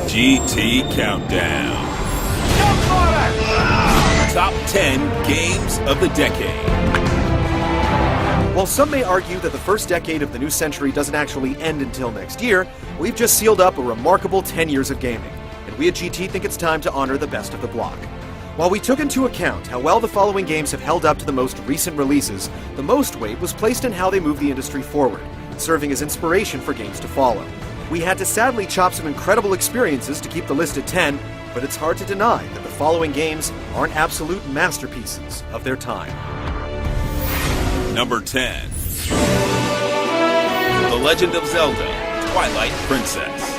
GT Countdown. Top 10 Games of the Decade. While some may argue that the first decade of the new century doesn't actually end until next year, we've just sealed up a remarkable 10 years of gaming, and we at GT think it's time to honor the best of the block. While we took into account how well the following games have held up to the most recent releases, the most weight was placed in how they move the industry forward, serving as inspiration for games to follow. We had to sadly chop some incredible experiences to keep the list at 10, but it's hard to deny that the following games aren't absolute masterpieces of their time. Number 10. The Legend of Zelda: Twilight Princess.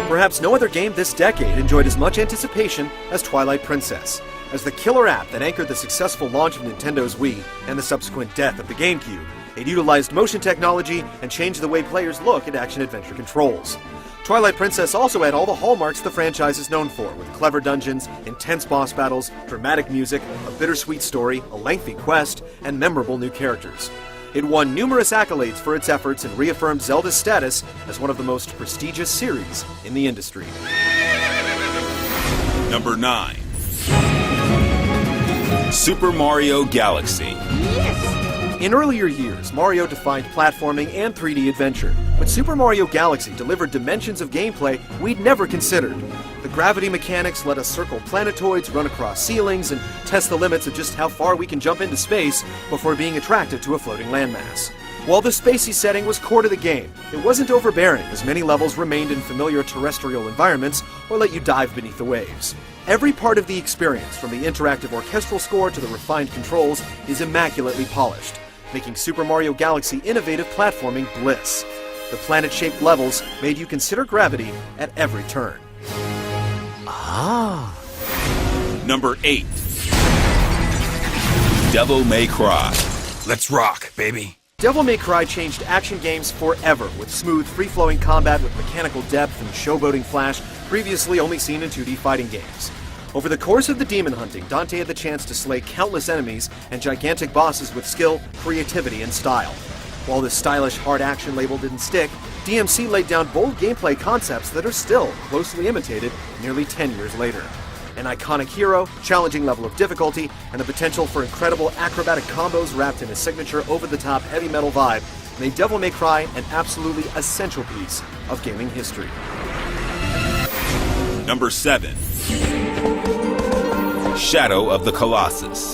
Perhaps no other game this decade enjoyed as much anticipation as Twilight Princess. As the killer app that anchored the successful launch of Nintendo's Wii and the subsequent death of the GameCube, it utilized motion technology and changed the way players look at action-adventure controls. Twilight Princess also had all the hallmarks the franchise is known for, with clever dungeons, intense boss battles, dramatic music, a bittersweet story, a lengthy quest, and memorable new characters. It won numerous accolades for its efforts and reaffirmed Zelda's status as one of the most prestigious series in the industry. Number 9. Super Mario Galaxy. In earlier years, Mario defined platforming and 3D adventure, but Super Mario Galaxy delivered dimensions of gameplay we'd never considered. The gravity mechanics let us circle planetoids, run across ceilings, and test the limits of just how far we can jump into space before being attracted to a floating landmass. While the spacey setting was core to the game, it wasn't overbearing, as many levels remained in familiar terrestrial environments or let you dive beneath the waves. Every part of the experience, from the interactive orchestral score to the refined controls, is immaculately polished, making Super Mario Galaxy innovative platforming bliss. The planet-shaped levels made you consider gravity at every turn. Number 8. Devil May Cry. Let's rock, baby. Devil May Cry changed action games forever, with smooth, free-flowing combat with mechanical depth and showboating flash previously only seen in 2D fighting games. Over the course of the demon hunting, Dante had the chance to slay countless enemies and gigantic bosses with skill, creativity, and style. While this stylish hard action label didn't stick, DMC laid down bold gameplay concepts that are still closely imitated nearly 10 years later. An iconic hero, challenging level of difficulty, and the potential for incredible acrobatic combos wrapped in a signature over-the-top heavy metal vibe made Devil May Cry an absolutely essential piece of gaming history. Number 7. Shadow of the Colossus.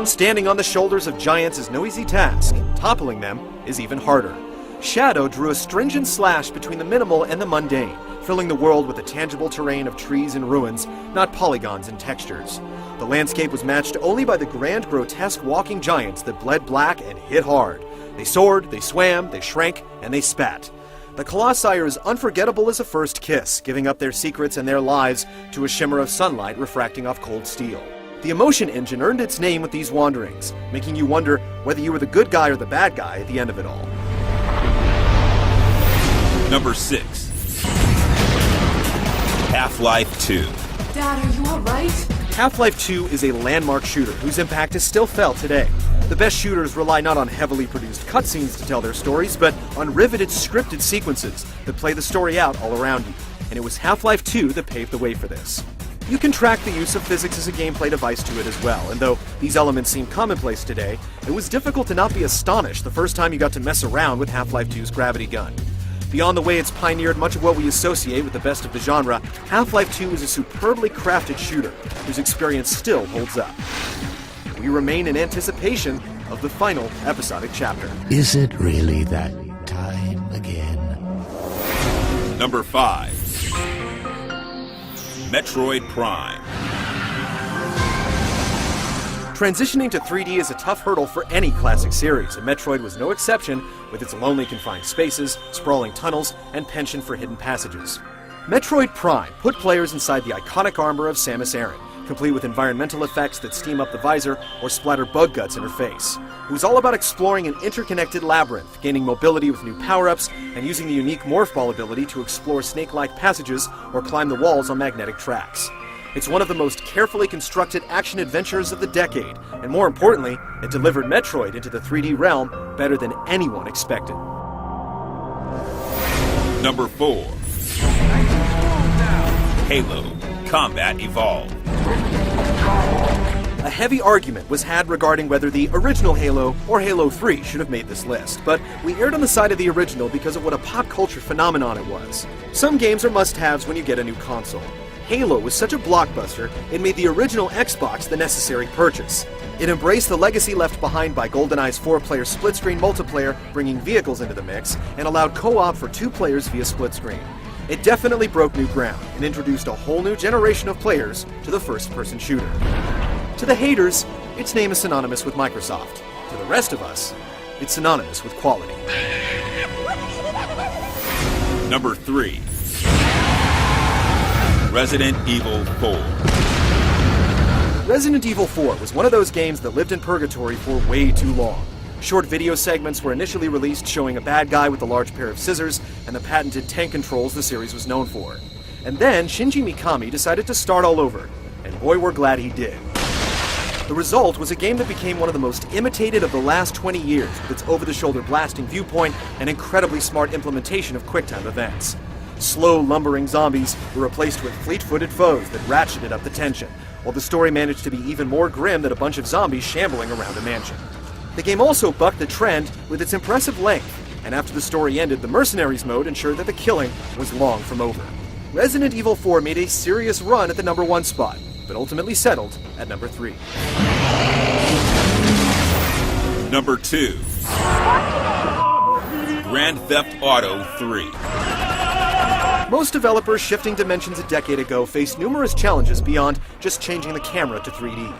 Standing on the shoulders of giants is no easy task. Toppling them is even harder. Shadow drew a stringent slash between the minimal and the mundane, filling the world with a tangible terrain of trees and ruins, not polygons and textures. The landscape was matched only by the grand, grotesque walking giants that bled black and hit hard. They soared, they swam, they shrank, and they spat. The Colossi are as unforgettable as a first kiss, giving up their secrets and their lives to a shimmer of sunlight refracting off cold steel. The emotion engine earned its name with these wanderings, making you wonder whether you were the good guy or the bad guy at the end of it all. Number 6. Half-Life 2. Dad, are you alright? Half-Life 2 is a landmark shooter whose impact is still felt today. The best shooters rely not on heavily produced cutscenes to tell their stories, but on riveted scripted sequences that play the story out all around you. And it was Half-Life 2 that paved the way for this. You can track the use of physics as a gameplay device to it as well, and though these elements seem commonplace today, it was difficult to not be astonished the first time you got to mess around with Half-Life 2's gravity gun. Beyond the way it's pioneered much of what we associate with the best of the genre, Half-Life 2 is a superbly crafted shooter whose experience still holds up. We remain in anticipation of the final episodic chapter. Is it really that time again? Number 5. Metroid Prime. Transitioning to 3D is a tough hurdle for any classic series, and Metroid was no exception, with its lonely confined spaces, sprawling tunnels, and penchant for hidden passages. Metroid Prime put players inside the iconic armor of Samus Aran, complete with environmental effects that steam up the visor or splatter bug guts in her face. It was all about exploring an interconnected labyrinth, gaining mobility with new power-ups, and using the unique Morph Ball ability to explore snake-like passages or climb the walls on magnetic tracks. It's one of the most carefully constructed action adventures of the decade, and more importantly, it delivered Metroid into the 3D realm better than anyone expected. Number 4. Halo Combat Evolved. A heavy argument was had regarding whether the original Halo or Halo 3 should have made this list, but we erred on the side of the original because of what a pop culture phenomenon it was. Some games are must-haves when you get a new console. Halo was such a blockbuster, it made the original Xbox the necessary purchase. It embraced the legacy left behind by GoldenEye's 4-player split-screen multiplayer, bringing vehicles into the mix, and allowed co-op for 2 players via split-screen. It definitely broke new ground and introduced a whole new generation of players to the first-person shooter. To the haters, its name is synonymous with Microsoft. To the rest of us, it's synonymous with quality. Number 3. Resident Evil 4. Resident Evil 4 was one of those games that lived in purgatory for way too long. Short video segments were initially released showing a bad guy with a large pair of scissors and the patented tank controls the series was known for. And then Shinji Mikami decided to start all over, and boy we're glad he did. The result was a game that became one of the most imitated of the last 20 years with its over-the-shoulder blasting viewpoint and incredibly smart implementation of QuickTime events. Slow, lumbering zombies were replaced with fleet-footed foes that ratcheted up the tension, while the story managed to be even more grim than a bunch of zombies shambling around a mansion. The game also bucked the trend with its impressive length, and after the story ended, the Mercenaries mode ensured that the killing was long from over. Resident Evil 4 made a serious run at the number 1 spot, but ultimately settled at number 3. Number 2. Grand Theft Auto 3. Most developers shifting dimensions a decade ago faced numerous challenges beyond just changing the camera to 3D.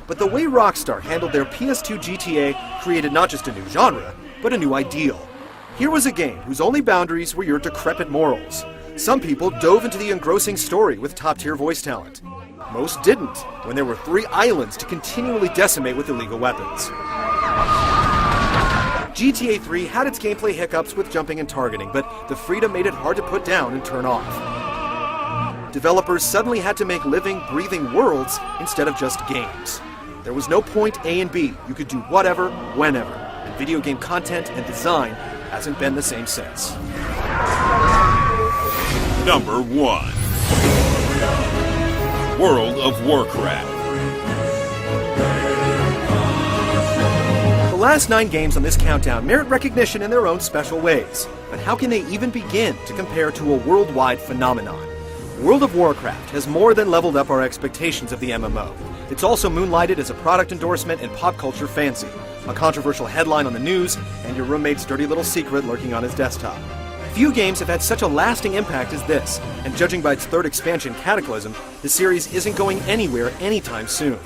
But the way Rockstar handled their PS2 GTA created not just a new genre, but a new ideal. Here was a game whose only boundaries were your decrepit morals. Some people dove into the engrossing story with top-tier voice talent. Most didn't, when there were 3 islands to continually decimate with illegal weapons. GTA 3 had its gameplay hiccups with jumping and targeting, but the freedom made it hard to put down and turn off. Developers suddenly had to make living, breathing worlds instead of just games. There was no point A and B, you could do whatever, whenever, and video game content and design hasn't been the same since. Number 1. World of Warcraft. The last 9 games on this countdown merit recognition in their own special ways, but how can they even begin to compare to a worldwide phenomenon? World of Warcraft has more than leveled up our expectations of the MMO. It's also moonlighted as a product endorsement and pop culture fancy, a controversial headline on the news, and your roommate's dirty little secret lurking on his desktop. Few games have had such a lasting impact as this, and judging by its 3rd expansion, Cataclysm, the series isn't going anywhere anytime soon.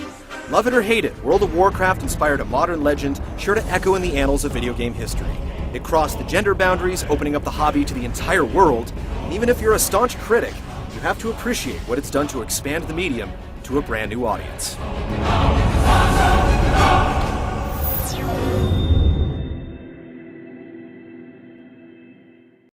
Love it or hate it, World of Warcraft inspired a modern legend sure to echo in the annals of video game history. It crossed the gender boundaries, opening up the hobby to the entire world, and even if you're a staunch critic, you have to appreciate what it's done to expand the medium to a brand new audience.